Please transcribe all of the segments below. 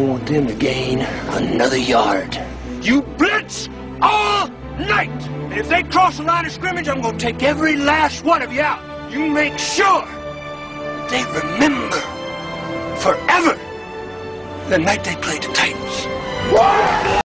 want them to gain another yard. You blitz all night! And if they cross the line of scrimmage, I'm gonna take every last one of you out. You make sure that they remember forever the night they played the Titans. What?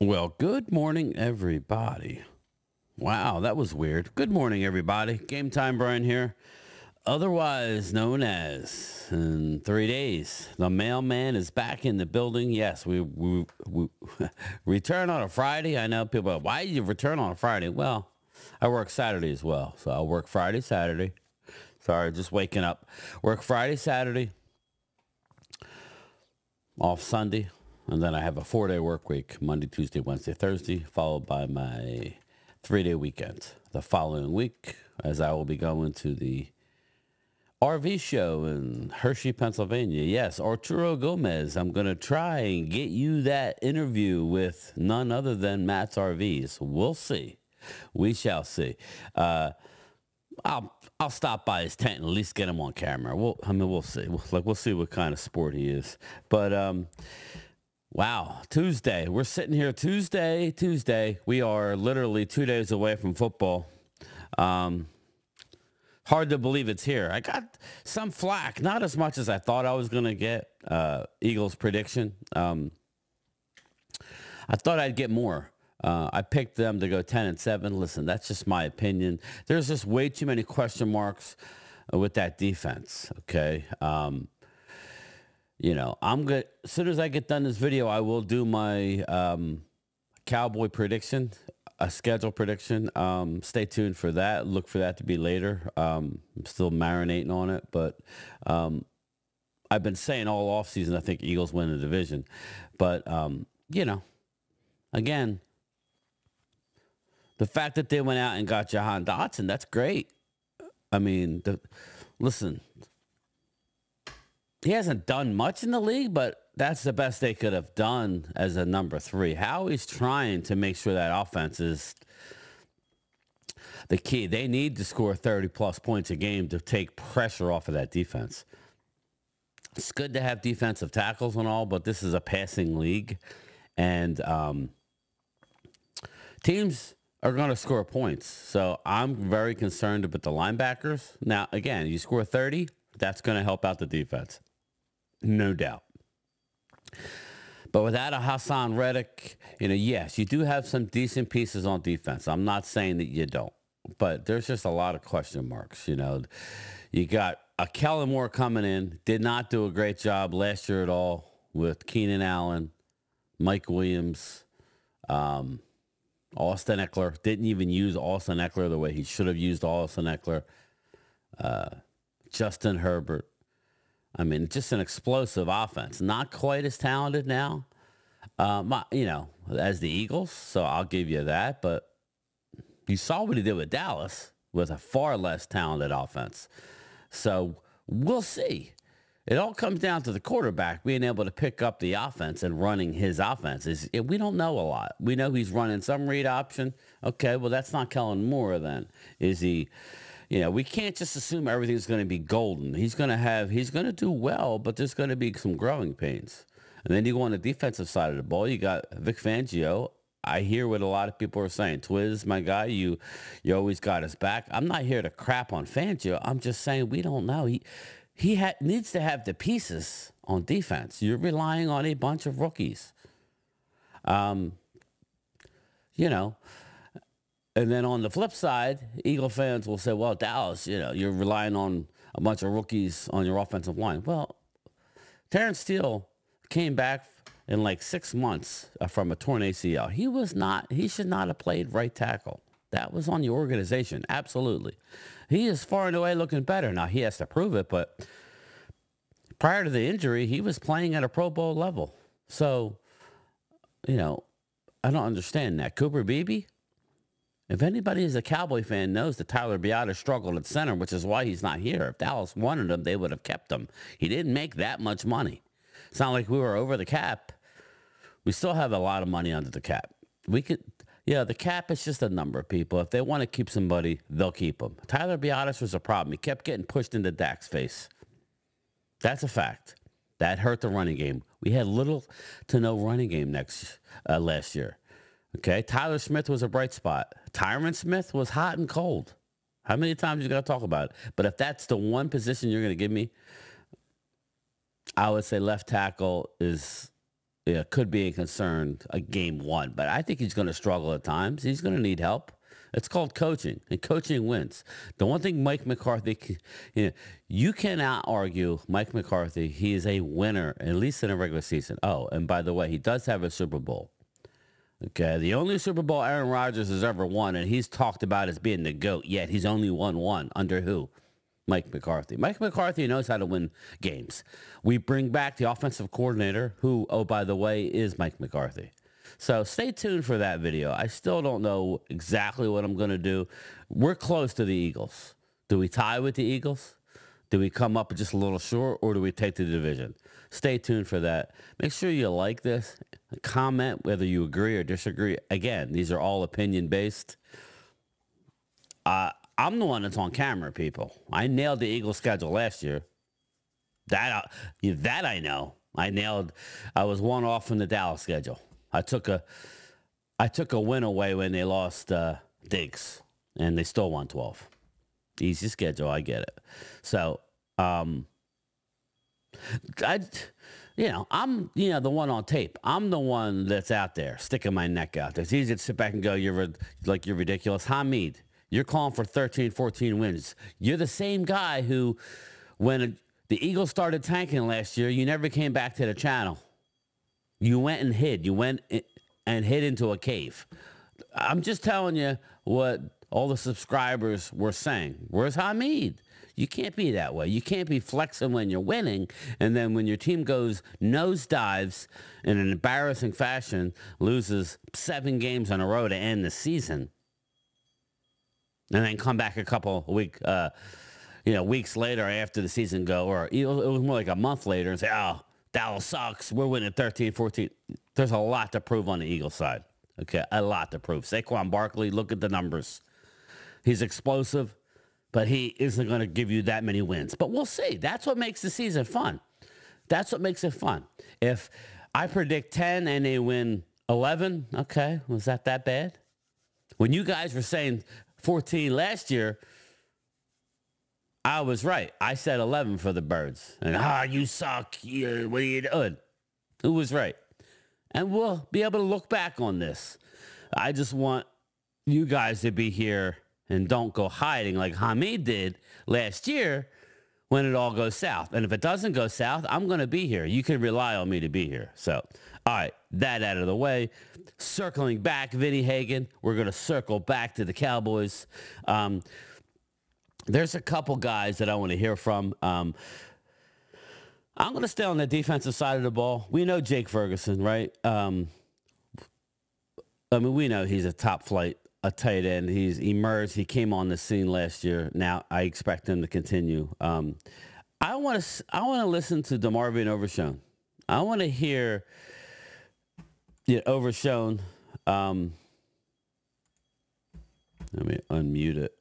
Well, good morning, everybody. Wow, that was weird. Good morning, everybody. Game Time Brian here, otherwise known as in 3 days. The mailman is back in the building. Yes, we return on a Friday. I know people are, why do you return on a Friday? Well, I work Saturday as well. So I'll work Friday, Saturday. Sorry, just waking up. Work Friday, Saturday. Off Sunday. And then I have a 4-day work week, Monday, Tuesday, Wednesday, Thursday, followed by my 3-day weekend. The following week, as I will be going to the RV show in Hershey, Pennsylvania. Yes, Arturo Gomez. I'm going to try and get you that interview with none other than Matt's RVs. We'll see. We shall see. I'll stop by his tent and at least get him on camera. We'll see. We'll see what kind of sport he is. But wow, Tuesday. We're sitting here Tuesday. We are literally 2 days away from football. Hard to believe it's here. I got some flack, not as much as I thought I was going to get. Eagles prediction. I thought I'd get more. I picked them to go 10-7. Listen, that's just my opinion. There's just way too many question marks with that defense. Okay. You know, I'm good. As soon as I get done this video, I will do my cowboy prediction, a schedule prediction. Stay tuned for that. Look for that to be later. I'm still marinating on it, but I've been saying all offseason I think Eagles win the division. But, you know, again, the fact that they went out and got Jahan Dotson, that's great. I mean, listen. He hasn't done much in the league, but that's the best they could have done as a number 3. Howie's trying to make sure that offense is the key. They need to score 30-plus points a game to take pressure off of that defense. It's good to have defensive tackles and all, but this is a passing league. And teams are going to score points. So I'm very concerned about the linebackers. Now, again, you score 30, that's going to help out the defense. No doubt. But without a Hassan Reddick, you know, yes, you do have some decent pieces on defense. I'm not saying that you don't. But there's just a lot of question marks, you know. You got a Kellen Moore coming in. Did not do a great job last year at all with Keenan Allen, Mike Williams, Austin Eckler. Didn't even use Austin Eckler the way he should have used Austin Eckler. Justin Herbert. I mean, just an explosive offense. Not quite as talented now, you know, as the Eagles. So I'll give you that. But you saw what he did with Dallas with a far less talented offense. So we'll see. It all comes down to the quarterback being able to pick up the offense and running his offense. We don't know a lot. We know he's running some read option. Okay, well, that's not Kellen Moore then. Is he, we can't just assume everything's going to be golden. He's going to do well, but there's going to be some growing pains. And then you go on the defensive side of the ball. You got Vic Fangio. I hear what a lot of people are saying. Twiz, my guy, you always got his back. I'm not here to crap on Fangio. I'm just saying we don't know. He needs to have the pieces on defense. You're relying on a bunch of rookies. And then on the flip side, Eagle fans will say, well, Dallas, you're relying on a bunch of rookies on your offensive line. Well, Terrence Steele came back in like 6 months from a torn ACL. He should not have played right tackle. That was on the organization. Absolutely. He is far and away looking better. Now, he has to prove it, but prior to the injury, he was playing at a Pro Bowl level. So, I don't understand that. Cooper Beebe, if anybody is a Cowboy fan knows that Tyler Biadasz struggled at center, which is why he's not here. If Dallas wanted him, they would have kept him. He didn't make that much money. It's not like we were over the cap. We still have a lot of money under the cap. The cap is just a number of people. If they want to keep somebody, they'll keep him. Tyler Biadasz was a problem. He kept getting pushed into Dak's face. That's a fact. That hurt the running game. We had little to no running game last year. Okay, Tyler Smith was a bright spot. Tyron Smith was hot and cold. How many times you got to talk about it? But if that's the one position you're going to give me, I would say left tackle could be a concern game one. But I think he's going to struggle at times. He's going to need help. It's called coaching, and coaching wins. The one thing Mike McCarthy, you cannot argue Mike McCarthy. He is a winner, at least in a regular season. Oh, and by the way, he does have a Super Bowl. Okay, the only Super Bowl Aaron Rodgers has ever won, and he's talked about as being the GOAT, yet he's only won one. Under who? Mike McCarthy. Mike McCarthy knows how to win games. We bring back the offensive coordinator, who, oh, by the way, is Mike McCarthy. So stay tuned for that video. I still don't know exactly what I'm going to do. We're close to the Eagles. Do we tie with the Eagles? Do we come up just a little short, or do we take the division? Stay tuned for that. Make sure you like this. Comment whether you agree or disagree. Again, these are all opinion-based. I'm the one that's on camera, people. I nailed the Eagles schedule last year. That I know. I was one off from the Dallas schedule. I took a win away when they lost Diggs, and they still won 12. Easy schedule, I get it. So, I'm the one on tape. I'm the one that's out there sticking my neck out there. It's easy to sit back and go, you're ridiculous. Hamid, you're calling for 13, 14 wins. You're the same guy who, when the Eagles started tanking last year, you never came back to the channel. You went and hid. You went and hid into a cave. I'm just telling you what all the subscribers were saying. Where's Hamid? You can't be that way. You can't be flexing when you're winning, and then when your team goes nosedives in an embarrassing fashion, loses 7 games in a row to end the season, and then come back a couple weeks later after the season or it was more like a month later, and say, oh, Dallas sucks. We're winning 13, 14. There's a lot to prove on the Eagles side. Okay, a lot to prove. Saquon Barkley, look at the numbers. He's explosive, but he isn't going to give you that many wins. But we'll see. That's what makes the season fun. That's what makes it fun. If I predict 10 and they win 11, okay, was that bad? When you guys were saying 14 last year, I was right. I said 11 for the Birds. And, you suck. What are you doing? Who was right? And we'll be able to look back on this. I just want you guys to be here and don't go hiding like Hamid did last year when it all goes south. And if it doesn't go south, I'm going to be here. You can rely on me to be here. So, all right, that out of the way. Circling back, Vinny Hagan. We're going to circle back to the Cowboys. There's a couple guys that I want to hear from. I'm going to stay on the defensive side of the ball. We know Jake Ferguson, right? We know he's a top flight, a tight end. He's emerged. He came on the scene last year. Now I expect him to continue. I want to listen to DeMarvin Overshown. I want to hear Overshown. Let me unmute it.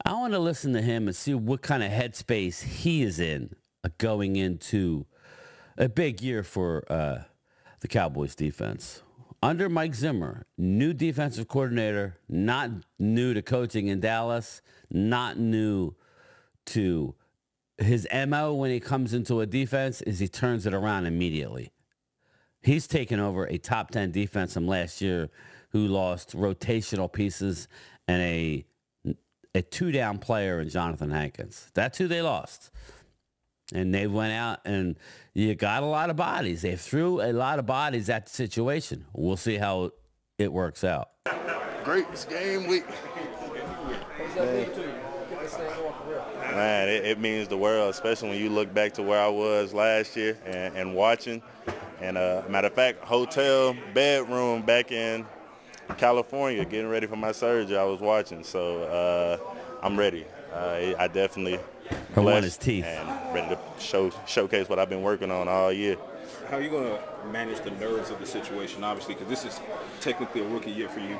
I want to listen to him and see what kind of headspace he is in going into a big year for the Cowboys defense. Under Mike Zimmer, new defensive coordinator, not new to coaching in Dallas, not new to his MO when he comes into a defense is he turns it around immediately. He's taken over a top 10 defense from last year who lost rotational pieces and a two-down player in Jonathan Hankins. That's who they lost. And they went out and you got a lot of bodies. They threw a lot of bodies at the situation. We'll see how it works out. Great. It's game week. Man, it means the world, especially when you look back to where I was last year and watching. And matter of fact, hotel bedroom back in California, getting ready for my surgery, I was watching. So I'm ready. I definitely won his teeth and ready to showcase what I've been working on all year. How are you going to manage the nerves of the situation, obviously, because this is technically a rookie year for you.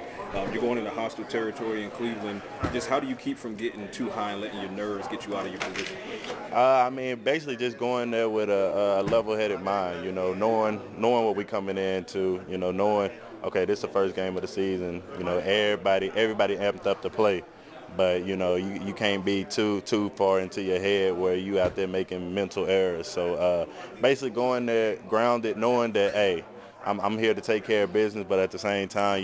You're going into hostile territory in Cleveland. Just how do you keep from getting too high and letting your nerves get you out of your position? I mean, basically just going there with a level-headed mind, knowing what we're coming into, knowing, okay, this is the first game of the season. Everybody amped up to play. But, you can't be too far into your head where you out there making mental errors. So basically going there grounded, knowing that, hey, I'm here to take care of business, but at the same time,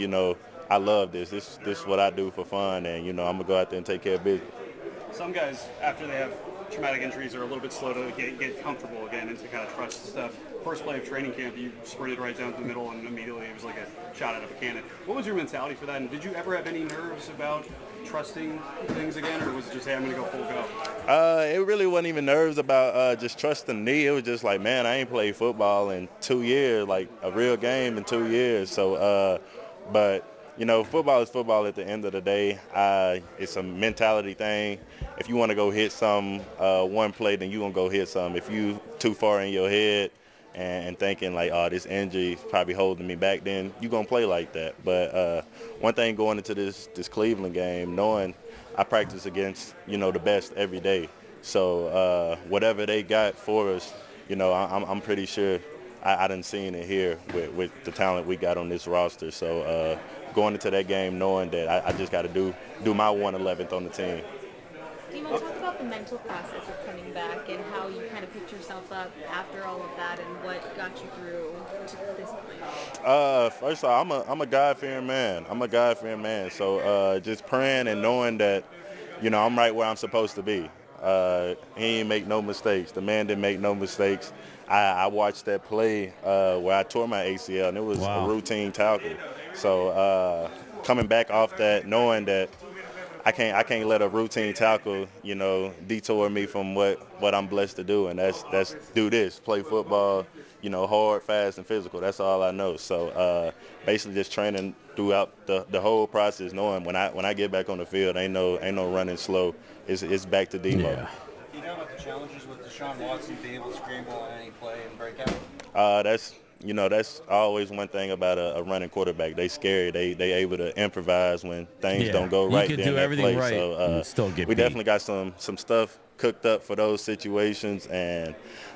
I love this. This is what I do for fun, and, I'm going to go out there and take care of business. Some guys, after they have traumatic injuries, are a little bit slow to get comfortable again and to kind of trust stuff. First play of training camp, you sprinted right down the middle, and immediately it was like a shot out of a cannon. What was your mentality for that, and did you ever have any nerves about trusting things again, or was it just, hey, I'm going to go full go? It really wasn't even nerves about just trusting the knee. It was just like, man, I ain't played football in 2 years, like a real game in 2 years. So, but, football is football at the end of the day. It's a mentality thing. If you want to go hit some one play, then you're going to go hit some. If you too far in your head and thinking like, oh, this injury is probably holding me back, then you're going to play like that. But one thing going into this Cleveland game, knowing I practice against, the best every day. So whatever they got for us, I'm pretty sure I done seen it here with the talent we got on this roster. So going into that game knowing that I just got to do my 1/11th on the team. Demo, talk about the mental process of coming back and how you kind of picked yourself up after all of that and what got you through to this point. First of all, I'm a God-fearing man. So just praying and knowing that, I'm right where I'm supposed to be. He ain't make no mistakes. The man didn't make no mistakes. I watched that play where I tore my ACL, and it was a routine tackle. So coming back off that, knowing that I can't let a routine tackle, detour me from what I'm blessed to do, and that's do this, play football, hard, fast, and physical. That's all I know. So basically just training throughout the whole process, knowing when I get back on the field, ain't no running slow. It's back to Demo. Yeah. You know about the challenges with Deshaun Watson being able to scramble on any play and break out? That's always one thing about a running quarterback. They scary. They able to improvise when things don't go right. You can do everything right so, and still get we beat. definitely got some stuff cooked up for those situations, and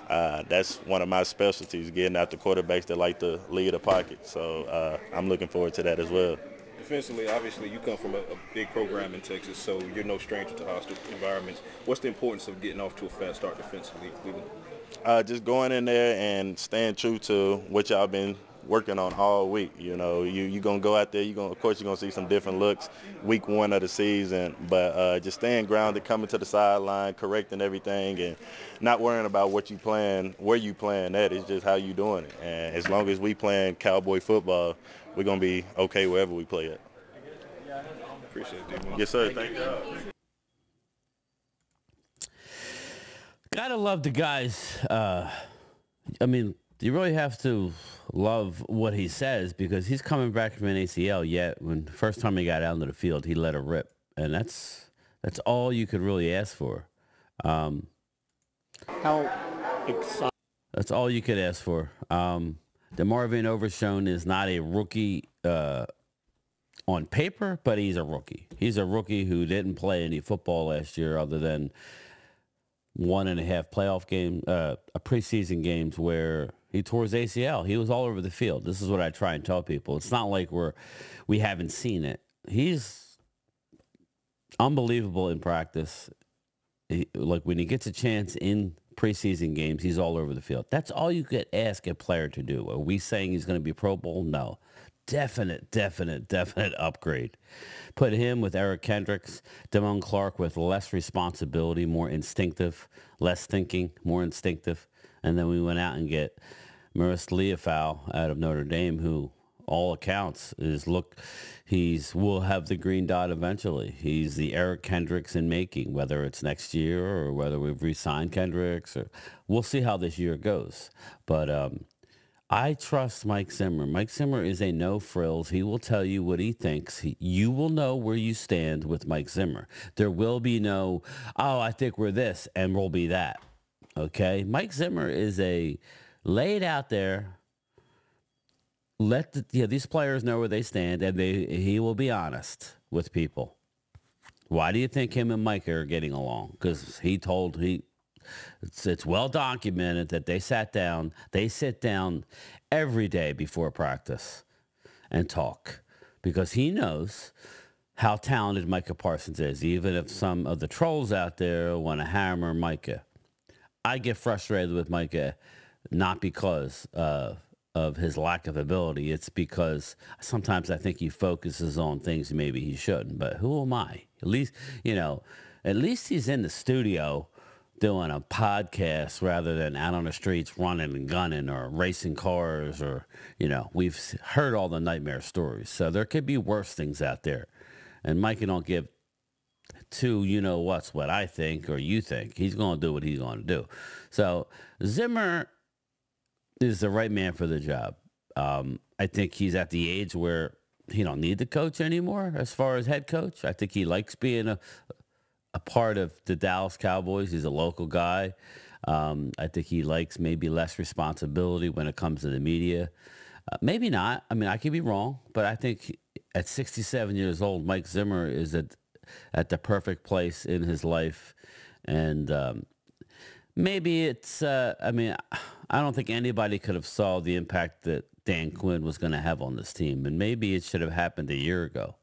that's one of my specialties, getting out the quarterbacks that like to lead a pocket. So I'm looking forward to that as well. Defensively, obviously, you come from a big program in Texas, so you're no stranger to hostile environments. What's the importance of getting off to a fast start defensively in Cleveland? Just going in there and staying true to what y'all been working on all week. You're going to go out there. Of course, you're going to see some different looks week one of the season, but just staying grounded, coming to the sideline, correcting everything, and not worrying about what you playing, where you playing at. It's just how you doing it. And as long as we playing cowboy football, we're going to be okay wherever we play at. Appreciate it, Demo. Yes, sir. Thank you. Gotta love the guys. I mean, you really have to love what he says because he's coming back from an ACL. Yet, when first time he got out into the field, he let it rip, and that's That's all you could really ask for. How exciting. That's all you could ask for. DeMarvin Overshown is not a rookie on paper, but he's a rookie. He's a rookie who didn't play any football last year other than 1.5 playoff game, a preseason games where he tore his ACL. He was all over the field. This is what I try and tell people. It's not like we haven't seen it. He's unbelievable in practice. Like when he gets a chance in preseason games, he's all over the field. That's all you could ask a player to do. Are we saying he's going to be Pro Bowl? No. Definite upgrade. Put him with Eric Kendricks, Damone Clark with less responsibility, more instinctive, less thinking, more instinctive. And then we went out and get Maurice Leafau out of Notre Dame, who all accounts will have the green dot eventually. He's the Eric Kendricks in making, whether it's next year or whether we've re-signed Kendricks, or we'll see how this year goes. But I trust Mike Zimmer. Mike Zimmer is a no frills. He will tell you what he thinks. You will know where you stand with Mike Zimmer. There will be no, I think we're this and we'll be that. Okay? Mike Zimmer is laid out there. These players know where they stand, and he will be honest with people. Why do you think him and Mike are getting along? Because it's well documented that they sit down every day before practice and talk, because he knows how talented Micah Parsons is, even if some of the trolls out there want to hammer Micah. I get frustrated with Micah, not because of his lack of ability. It's because sometimes I think he focuses on things maybe he shouldn't. But who am I? At least he's in the studio doing a podcast rather than out on the streets running and gunning or racing cars, or, we've heard all the nightmare stories. So there could be worse things out there. And Micah don't give two what I think or you think. He's going to do what he's going to do. So Zimmer is the right man for the job. I think he's at the age where he don't need the coach anymore as far as head coach. I think he likes being a part of the Dallas Cowboys. He's a local guy. I think he likes maybe less responsibility when it comes to the media. Maybe not. I mean, I could be wrong, but I think at 67 years old, Mike Zimmer is at the perfect place in his life. And maybe it's, I don't think anybody could have saw the impact that Dan Quinn was going to have on this team. And maybe it should have happened a year ago.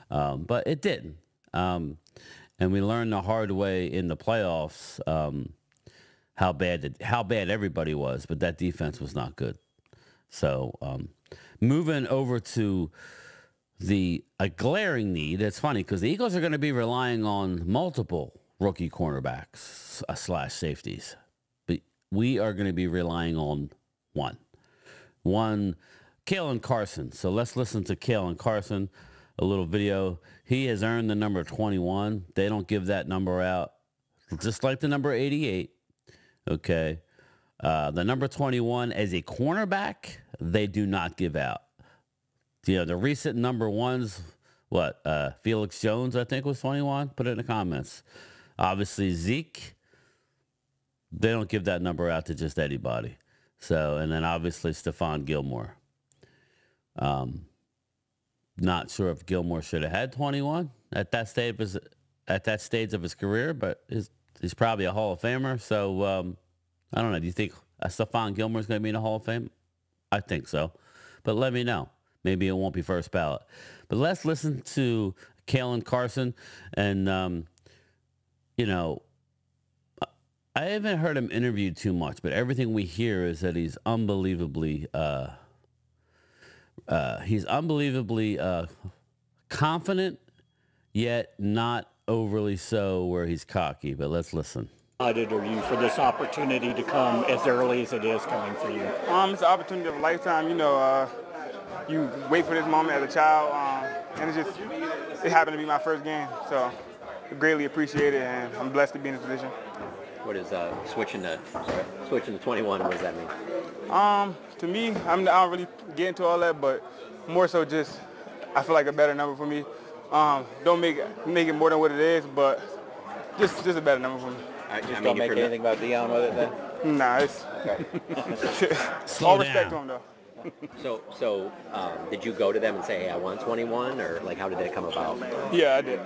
But it didn't. And we learned the hard way in the playoffs how bad everybody was, but that defense was not good. So moving over to a glaring need. It's funny because the Eagles are going to be relying on multiple rookie cornerbacks / safeties, but we are going to be relying on one, Kalen Carson. So let's listen to Kalen Carson. A little video. He has earned the number 21. They don't give that number out, just like the number 88. Okay. The number 21 as a cornerback, they do not give out. The recent number ones, Felix Jones, I think, was 21. Put it in the comments. Obviously, Zeke, they don't give that number out to just anybody. So, and then obviously Stephon Gilmore. Not sure if Gilmore should have had 21 at that stage of his career, but he's probably a Hall of Famer. So I don't know. Do you think Stephon Gilmore is going to be in the Hall of Fame? I think so. But let me know. Maybe it won't be first ballot. But let's listen to Kalen Carson. And, I haven't heard him interviewed too much, but everything we hear is that he's unbelievably confident, yet not overly so where he's cocky. But let's listen. Excited are you for this opportunity to come as early as it is coming for you? It's an opportunity of a lifetime. You wait for this moment as a child, and it happened to be my first game. So I greatly appreciate it, and I'm blessed to be in this position. What is switching to 21? What does that mean? To me, I don't really get into all that, but more so just I feel like a better number for me. Don't make it more than what it is, but just a better number for me. Just don't make anything about Dion with it then? Nah, it's Slow all respect to down. him though. So did you go to them and say, hey, I want 21, or like how did that come about? Yeah, I did.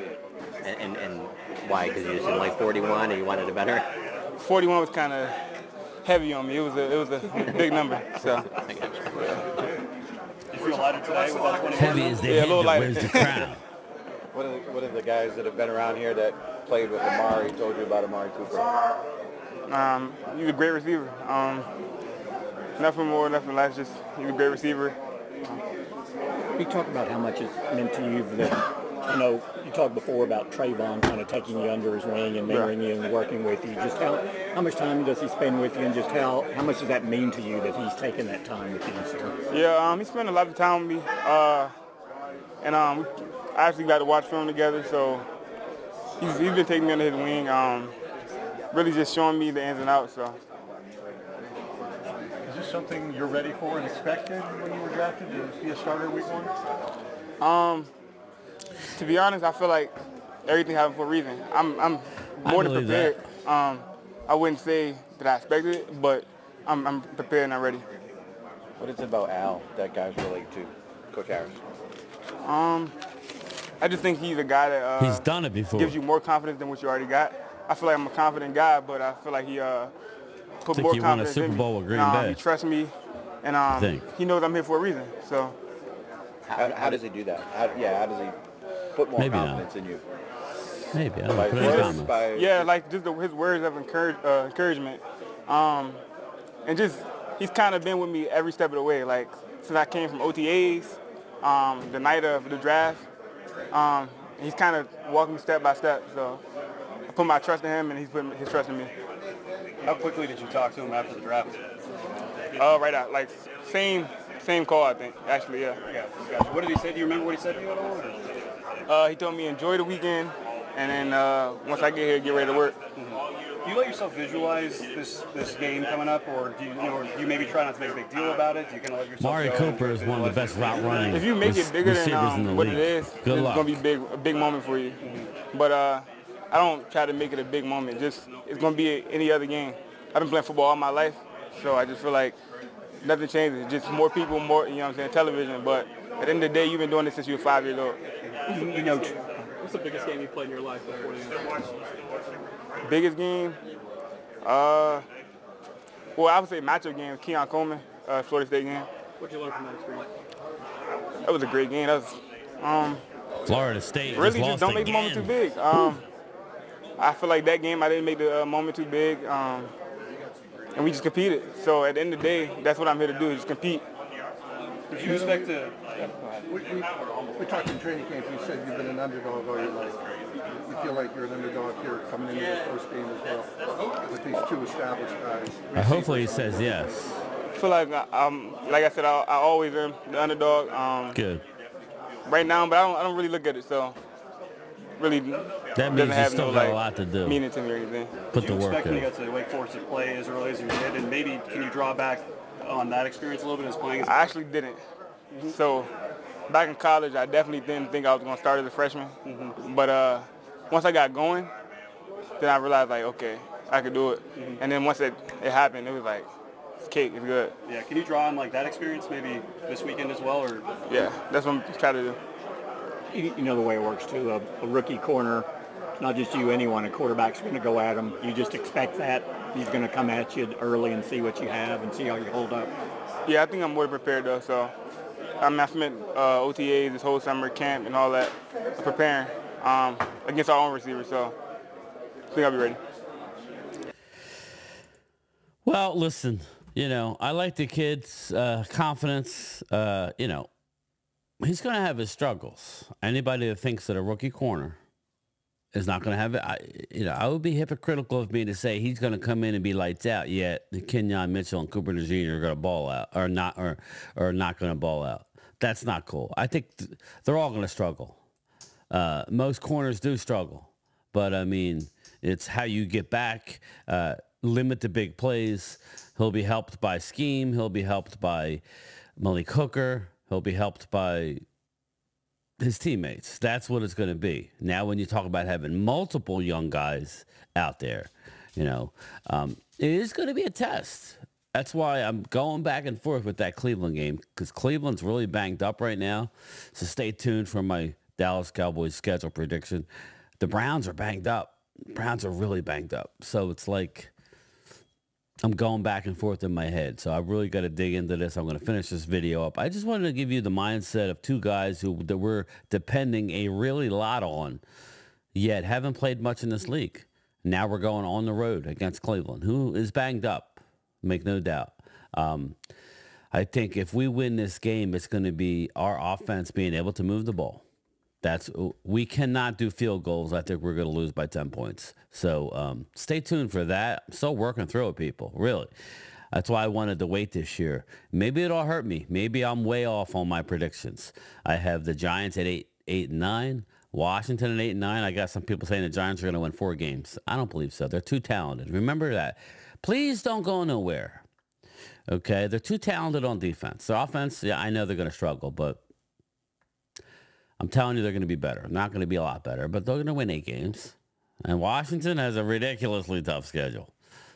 And why? Because you just didn't like 41, or you wanted it better? 41 was kind of heavy on me. It was a big number. So You feel lighter today with that 21? Heavy as the Yeah, a head little that lighter. wears the crown. What are the guys that have been around here that played with Amari told you about Amari Cooper? he's a great receiver. Nothing more, nothing less. Just he's a great receiver. You talk about how much it's meant to you that, you know, you talked before about Trayvon kind of taking you under his wing and mentoring you and working with you. Just how much time does he spend with you, and just how much does that mean to you that he's taken that time with you? So? Yeah, he spent a lot of time with me. I actually got to watch film together, so he's been taking me under his wing, really just showing me the ins and outs. So. Is this something you're ready for and expected when you were drafted to be a starter week 1? To be honest, I feel like everything happened for a reason. I'm more than prepared. I wouldn't say that I expected it, but I'm prepared and I'm ready. What is it about Al that guys relate to, Coach Harris? I just think he's a guy that He's done it before. gives you more confidence than what you already got. I feel like I'm a confident guy, but I feel like he put Think more he won a confidence Super in me. Bowl with Green Bay. He trusts me, and he knows I'm here for a reason. So How does he do that? How does he put more Maybe not. confidence in you? Maybe. I don't know. By Put it in words, comments. by yeah, like just his words of encouragement, and just he's kind of been with me every step of the way. Like since I came from OTAs, the night of the draft, he's kind of walking me step by step. So I put my trust in him, and he's put his trust in me. How quickly did you talk to him after the draft? Right out, like same call, I think. Actually, yeah. Gotcha. What did he say? Do you remember what he said to you at all? Or? He told me enjoy the weekend, and then once I get here, get ready to work. Do you let yourself visualize this game coming up, or do you maybe try not to make a big deal about it? Do you kind of let yourself Mari go Cooper is one of the best route running If you make it bigger receivers in the than what league. it is, Good it's luck. gonna be a big moment for you. But I don't try to make it a big moment. Just it's gonna be any other game. I've been playing football all my life, so I just feel like nothing changes. It's just more people, more television. But at the end of the day, you've been doing this since you were 5 years old. You know, what's the biggest game you played in your life before you? Biggest game? Well, I would say matchup game, Keon Coleman, Florida State game. What did you learn from that experience? That was a great game. That was Florida State really just just don't make the moment too big. I feel like that game I didn't make the moment too big, and we just competed. So at the end of the day, that's what I'm here to do, is just compete. Did you expect to? We talked in training camp. You said you've been an underdog all your life. You feel like you're an underdog here coming into the first game as well with these two established guys. Hopefully he says yes. I feel like like I said, I always am the underdog. Good. Right now, but I don't really look at it, so really That doesn't means you have still no got a like lot to do. meaning to me or anything. Put Did the you work expect when you in. got to Wake Forest to play as early as you did, and maybe can you draw back on that experience a little bit as playing? I actually didn't. So back in college, I definitely didn't think I was going to start as a freshman. But once I got going, then I realized, like, okay, I could do it. And then once it happened, it was like, it's cake, it's good. Yeah, can you draw on like that experience maybe this weekend as well, or? Yeah, that's what I'm trying to do. You know the way it works too. A rookie corner, not just you, anyone. A quarterback's going to go at him. You just expect that he's going to come at you early and see what you have and see how you hold up. Yeah, I think I'm more prepared though. So I spent OTAs this whole summer, camp and all that, preparing against our own receivers. So I think I'll be ready. Well, listen, I like the kid's confidence. He's going to have his struggles. Anybody that thinks that a rookie corner is not going to have it, I would be hypocritical of me to say he's going to come in and be lights out. Yet Kenyon Mitchell and Cooper Jr. are going to ball out, or not going to ball out. That's not cool. I think they're all going to struggle. Most corners do struggle, but I mean, it's how you get back. Limit the big plays. He'll be helped by scheme. He'll be helped by Malik Hooker. He'll be helped by his teammates. That's what it's going to be. Now, when you talk about having multiple young guys out there, you know, it is going to be a test. That's why I'm going back and forth with that Cleveland game, because Cleveland's really banged up right now. So stay tuned for my Dallas Cowboys schedule prediction. The Browns are banged up. Browns are really banged up. So it's like I'm going back and forth in my head. So I really got to dig into this. I'm going to finish this video up. I just wanted to give you the mindset of two guys that we're depending a really lot on, yet haven't played much in this league. Now we're going on the road against Cleveland, who is banged up, make no doubt. I think if we win this game, it's going to be our offense being able to move the ball. We cannot do field goals. I think we're going to lose by 10 points. So stay tuned for that. I'm still working through it, people, really. That's why I wanted to wait this year. Maybe it'll hurt me. Maybe I'm way off on my predictions. I have the Giants at 8-9. Washington at 8-9. I got some people saying the Giants are going to win 4 games. I don't believe so. They're too talented. Remember that. Please don't go nowhere. Okay? They're too talented on defense. Their offense, yeah, I know they're going to struggle, but I'm telling you they're going to be better. Not going to be a lot better, but they're going to win 8 games. And Washington has a ridiculously tough schedule.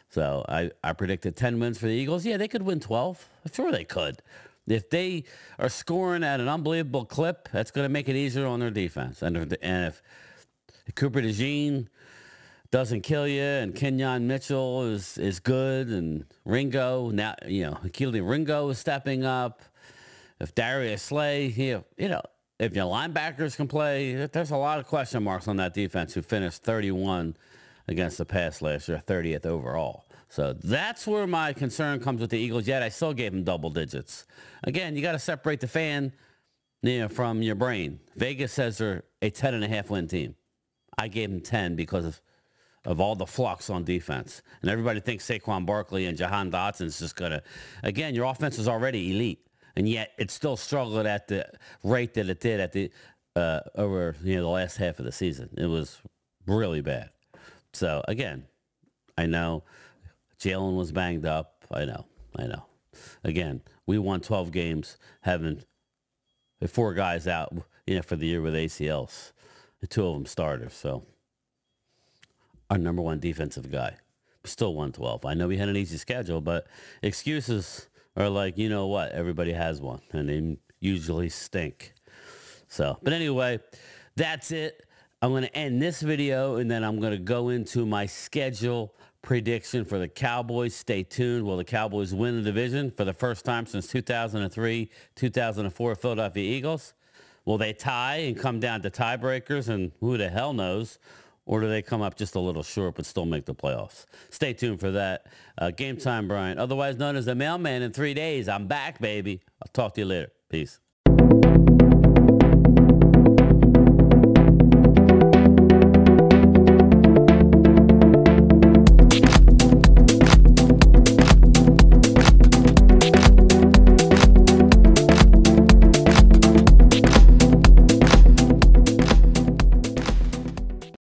So I predicted 10 wins for the Eagles. Yeah, they could win 12. I'm sure they could. If they are scoring at an unbelievable clip, that's going to make it easier on their defense. And if Cooper DeJean doesn't kill you, and Kenyon Mitchell is good, and Ringo, now, you know, Keely Ringo is stepping up. If Darius Slay, you know, if your linebackers can play, there's a lot of question marks on that defense, who finished 31 against the pass last year, 30th overall. So that's where my concern comes with the Eagles. Yet I still gave them double digits. Again, you got to separate the fan, you know, from your brain. Vegas says they're a 10.5 win team. I gave them 10 because of all the flux on defense. And everybody thinks Saquon Barkley and Jahan Dotson's just going to, again, your offense is already elite. And yet it still struggled at the rate that it did at the over, you know, the last half of the season. It was really bad. So again, I know Jalen was banged up. I know. Again, we won 12 games having 4 guys out, you know, for the year with ACLs. 2 of them starters. So our number 1 defensive guy, we still won 12. I know we had an easy schedule, but excuses are like, you know what? Everybody has one, and they usually stink. So, but anyway, that's it. I'm going to end this video, and then I'm going to go into my schedule prediction for the Cowboys. Stay tuned. Will the Cowboys win the division for the first time since 2003, 2004 Philadelphia Eagles? Will they tie and come down to tiebreakers, and who the hell knows? Or do they come up just a little short but still make the playoffs? Stay tuned for that. Game Time Brian, otherwise known as the Mailman in 3 days. I'm back, baby. I'll talk to you later. Peace.